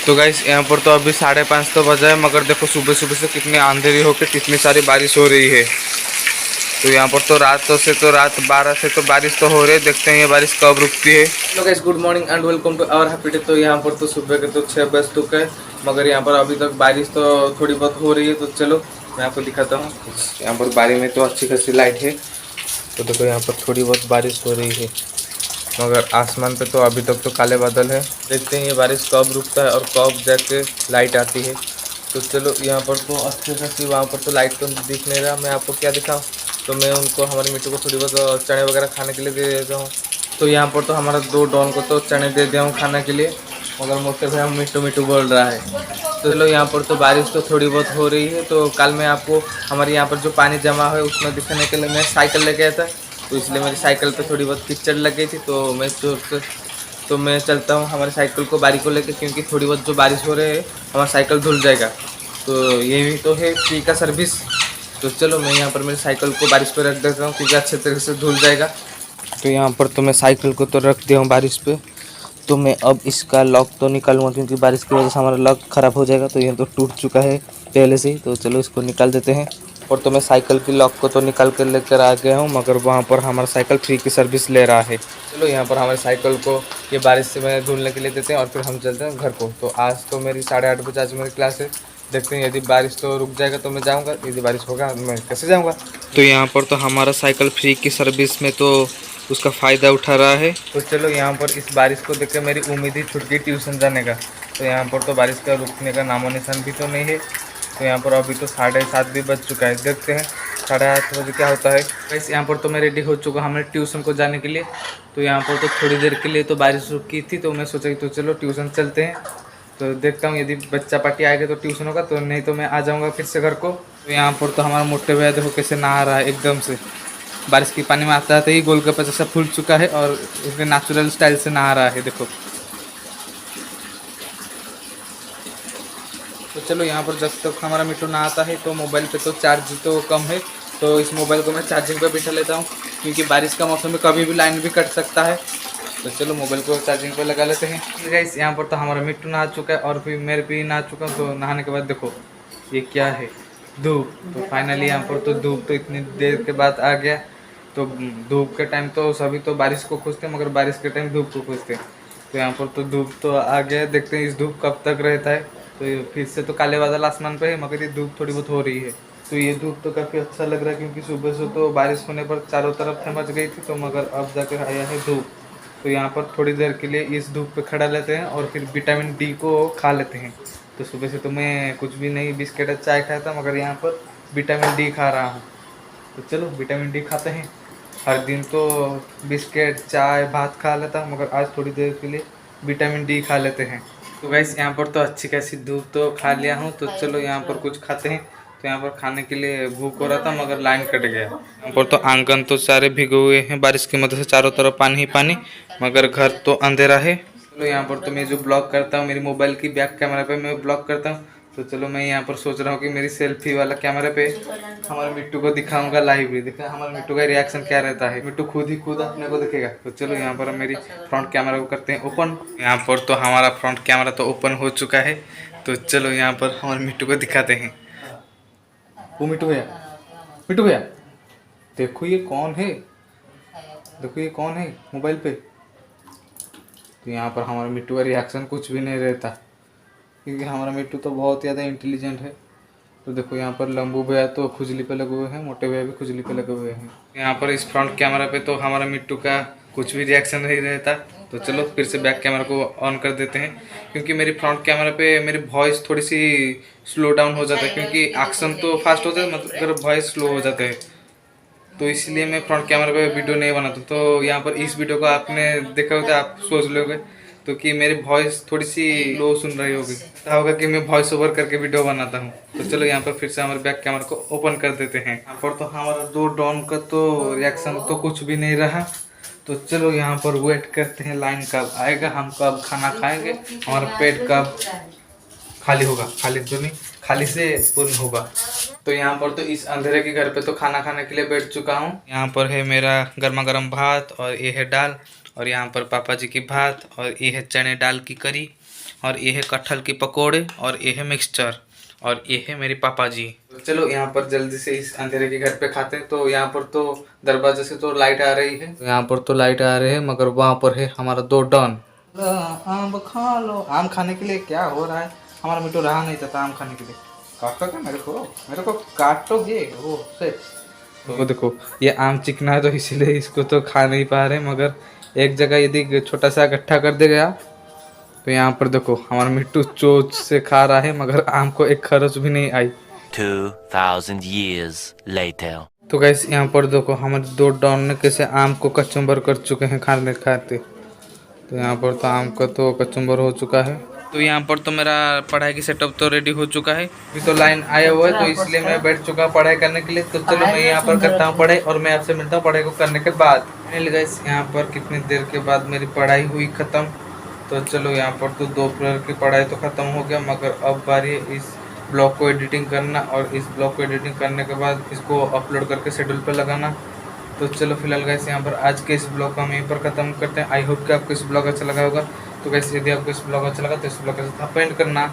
तो गाइस यहाँ पर तो अभी 5:30 तो बजा है, मगर देखो सुबह सुबह से कितनी अंधेरी होकर कितनी सारी बारिश हो रही है। तो यहाँ पर तो रात 12 से तो बारिश तो हो रही है। देखते हैं ये बारिश कब रुकती है। Hello guys, good morning and welcome to our happy day. तो यहाँ पर तो सुबह के तो 6 बज चुके हैं, मगर यहाँ पर अभी तक बारिश तो थोड़ी बहुत हो रही है। तो चलो मैं आपको दिखाता हूँ। यहाँ पर बारी में तो अच्छी खासी लाइट है। तो देखो यहाँ पर थोड़ी बहुत बारिश हो रही है, मगर आसमान पे तो अभी तक तो काले बादल है। देखते हैं ये बारिश कब रुकता है और कब जाके लाइट आती है। तो चलो यहाँ पर तो अच्छी खासी, वहाँ पर तो लाइट तो दिख नहीं रहा। मैं आपको क्या दिखाऊँ, तो मैं उनको हमारी मिट्टी को थोड़ी बहुत चने वगैरह खाने के लिए दे देता हूँ। तो यहाँ पर तो हमारा 2 डॉन को तो चने दे दिया हूँ खाने के लिए, मगर मोटे भाई हम मिट्टू मिट्टू बोल रहा है। तो चलो यहाँ पर तो बारिश तो थोड़ी बहुत हो रही है। तो कल मैं आपको हमारे यहाँ पर जो पानी जमा है उसमें दिखाने के लिए मैं साइकिल लेके आया था, तो इसलिए मेरी साइकिल पे थोड़ी बहुत कीचड़ लग गई थी। तो मैं चलता हूँ हमारी साइकिल को बारी को लेके, क्योंकि थोड़ी बहुत जो बारिश हो रही है हमारा साइकिल धुल जाएगा। तो ये भी तो है फ्री का सर्विस। तो चलो मैं यहाँ पर मेरी साइकिल को बारिश पे रख देता हूँ, क्योंकि अच्छे तरीके से धुल जाएगा। तो यहाँ पर तो मैं साइकिल को तो रख दिया हूँ बारिश पे। तो मैं अब इसका लॉक तो निकालूंगा, क्योंकि बारिश की वजह से हमारा लॉक ख़राब हो जाएगा। तो ये तो टूट चुका है पहले से ही। तो चलो इसको निकाल देते हैं। और तो मैं साइकिल की लॉक को तो निकाल कर लेकर आ गया हूँ, मगर वहाँ पर हमारा साइकिल फ्री की सर्विस ले रहा है। चलो यहाँ पर हमारे साइकिल को ये बारिश से मैं धुलने के लिए देते हैं और फिर हम चलते हैं घर को। तो आज तो मेरी 8:30 बजे आज मेरी क्लास है। देखते हैं यदि बारिश तो रुक जाएगा तो मैं जाऊँगा, यदि बारिश होगा मैं कैसे जाऊँगा। तो यहाँ पर तो हमारा साइकिल फ्री की सर्विस में तो उसका फ़ायदा उठा रहा है। तो चलो यहाँ पर इस बारिश को देखकर मेरी उम्मीद ही छूट गई ट्यूशन जाने का। तो यहाँ पर तो बारिश का रुकने का नामो निशान भी तो नहीं है। तो यहाँ पर अभी तो 7:30 भी बज चुका है। देखते हैं 8:30 बजे क्या होता है। वैसे यहाँ पर तो मैं रेडी हो चुका हूँ हमें ट्यूशन को जाने के लिए। तो यहाँ पर तो थोड़ी देर के लिए तो बारिश रुकी थी, तो मैं सोचा कि तो चलो ट्यूशन चलते हैं। तो देखता हूँ यदि बच्चा पार्टी आएगा तो ट्यूशन होगा, तो नहीं तो मैं आ जाऊँगा फिर से घर को। तो यहाँ पर तो हमारा मोटे भैया देखो कैसे नहा रहा है एकदम से। बारिश के पानी में आता आता ही गोलगप्पा जैसा फूल चुका है और उसके नेचुरल स्टाइल से नहा रहा है देखो। तो चलो यहाँ पर जब तक हमारा मिट्टू नहाता है तो मोबाइल पे तो चार्ज तो कम है, तो इस मोबाइल को मैं चार्जिंग पे बिठा लेता हूँ, क्योंकि बारिश का मौसम में कभी भी लाइन भी कट सकता है। तो चलो मोबाइल को चार्जिंग पे लगा लेते हैं। गाइस यहाँ पर तो हमारा मिट्टू नहा चुका है और फिर मेरे भी नहा चुका हूँ। तो नहाने के बाद देखो ये क्या है, धूप। तो फाइनली यहाँ पर तो धूप तो इतनी देर के बाद आ गया। तो धूप के टाइम तो सभी तो बारिश को खोजते हैं, मगर बारिश के टाइम धूप को खोजते हैं। तो यहाँ पर तो धूप तो आ गया। देखते हैं इस धूप कब तक रहता है। तो ये फिर से तो काले बादल आसमान पे है, मगर ये धूप थोड़ी बहुत हो रही है। तो ये धूप तो काफ़ी अच्छा लग रहा है, क्योंकि सुबह से तो बारिश होने पर चारों तरफ थमच गई थी। तो मगर अब जाकर आया है धूप। तो यहाँ पर थोड़ी देर के लिए इस धूप पे खड़ा लेते हैं और फिर विटामिन डी को खा लेते हैं। तो सुबह से तो मैं कुछ भी नहीं, बिस्किट और चाय खाया था, मगर यहाँ पर विटामिन डी खा रहा हूँ। तो चलो विटामिन डी खाते हैं। हर दिन तो बिस्किट चाय भात खा लेता हूँ, मगर आज थोड़ी देर के लिए विटामिन डी खा लेते हैं। तो वैसे यहाँ पर तो अच्छी खासी धूप तो खा लिया हूँ। तो चलो यहाँ पर कुछ खाते हैं। तो यहाँ पर खाने के लिए भूख हो रहा था, मगर लाइन कट गया। यहाँ पर तो आंगन तो सारे भिगे हुए हैं बारिश की मदद से, चारों तरफ पानी ही पानी, मगर घर तो अंधेरा है। चलो यहाँ पर तो मैं जो ब्लॉग करता हूँ मेरी मोबाइल की बैक कैमरा पे मैं ब्लॉग करता हूँ। तो चलो मैं यहाँ पर सोच रहा हूँ कि मेरी सेल्फी वाला कैमरा पे हमारे मिट्टू को दिखाऊंगा लाइव भी। देखा हमारे मिट्टू का रिएक्शन क्या रहता है। मिट्टू खुद अपने को दिखेगा। तो चलो यहाँ पर हम मेरी फ्रंट कैमरा को करते हैं ओपन। यहाँ पर तो हमारा फ्रंट कैमरा तो ओपन हो चुका है। तो चलो यहाँ पर हमारे मिट्टू को दिखाते हैं। वो मिट्टू भैया देखो ये कौन है, देखो ये कौन है मोबाइल पे। तो यहाँ पर हमारा मिट्टू का रिएक्शन कुछ भी नहीं रहता, क्योंकि हमारा मिट्टू तो बहुत ज़्यादा इंटेलिजेंट है। तो देखो यहाँ पर लंबू भैया तो खुजली पे लगे हुए हैं, मोटे भैया भी खुजली पे लगे हुए हैं। यहाँ पर इस फ्रंट कैमरा पे तो हमारा मिट्टू का कुछ भी रिएक्शन नहीं रहता। तो चलो फिर से बैक कैमरा को ऑन कर देते हैं, क्योंकि मेरी फ्रंट कैमरा पे मेरी वॉइस थोड़ी सी स्लो डाउन हो जाता है, क्योंकि एक्शन तो फास्ट हो जाता है मगर वॉइस स्लो हो जाता है। तो इसलिए मैं फ्रंट कैमरा पे वीडियो नहीं बनाता। तो यहाँ पर इस वीडियो को आपने देखा होगा, आप सोच लोगे तो कि मेरी वॉइस थोड़ी सी लो सुन रही होगी, ऐसा होगा कि मैं वॉइस ओवर करके वीडियो बनाता हूँ। तो चलो यहाँ पर फिर से हमारे बैक कैमरा को ओपन कर देते हैं। यहाँ पर तो हमारा 2 डॉन का तो रिएक्शन तो कुछ भी नहीं रहा। तो चलो यहाँ पर वेट करते हैं लाइन कब आएगा, हम कब खाना खाएंगे, हमारा पेट कब खाली होगा, खाली तो नहीं खाली से पूर्ण होगा। तो यहाँ पर तो इस अंधेरे के घर पे तो खाना खाने के लिए बैठ चुका हूँ। यहाँ पर है मेरा गर्मा गर्म भात और ये है दाल, और यहाँ पर पापा जी की भात, और ये है चने दाल की करी, और ये है कटहल की पकोड़े और ये है मिक्सचर और ये है मेरे पापा जी। तो चलो यहाँ पर जल्दी से इस अंधेरे के घर पे खाते हैं। तो यहाँ पर तो दरवाजे से तो लाइट आ रही है, यहाँ पर तो लाइट आ रही है, मगर वहाँ पर है हमारा दो डॉन। आम खा लो। आम खाने के लिए क्या हो रहा है, हमारा मिट्टू रहा नहीं था आम खाने के लिए। काटोगे मेरे को काटोगे वो से। तो देखो ये आम चिकना है तो इसीलिए इसको तो खा नहीं पा रहे, मगर एक जगह यदि छोटा सा गट्ठा कर दे गया तो यहाँ पर देखो हमारा मिट्टू चोंच से खा रहा है, मगर आम को एक खरोच भी नहीं आई। 2000 years later. तो गैस यहाँ पर देखो हमारे दो डॉन ने कैसे आम को कचुम्बर कर चुके हैं खाने खाते। तो यहाँ पर तो आम का तो कचुम्बर हो चुका है। तो यहाँ पर तो मेरा पढ़ाई की सेटअप तो रेडी हो चुका है। अभी तो लाइन आया हुआ है तो इसलिए मैं बैठ चुका पढ़ाई करने के लिए। तो चलो मैं यहाँ पर करता हूँ पढ़ाई और मैं आपसे मिलता हूँ पढ़ाई को करने के बाद। गैस यहाँ पर कितनी देर के बाद मेरी पढ़ाई हुई ख़त्म। तो चलो यहाँ पर तो दोपहर की पढ़ाई तो ख़त्म हो गया, मगर अब बारी है इस ब्लॉग को एडिटिंग करना और इस ब्लॉग को एडिटिंग करने के बाद इसको अपलोड करके शेड्यूल पर लगाना। तो चलो फिलहाल गाइस यहाँ पर आज के इस ब्लॉग को हम यहीं पर ख़त्म करते हैं। आई होप कि आपको इस ब्लॉग अच्छा लगा होगा। तो गाइस यदि आपको इस ब्लॉग अच्छा लगा तो इस ब्लॉग के साथ आप पेंट करना।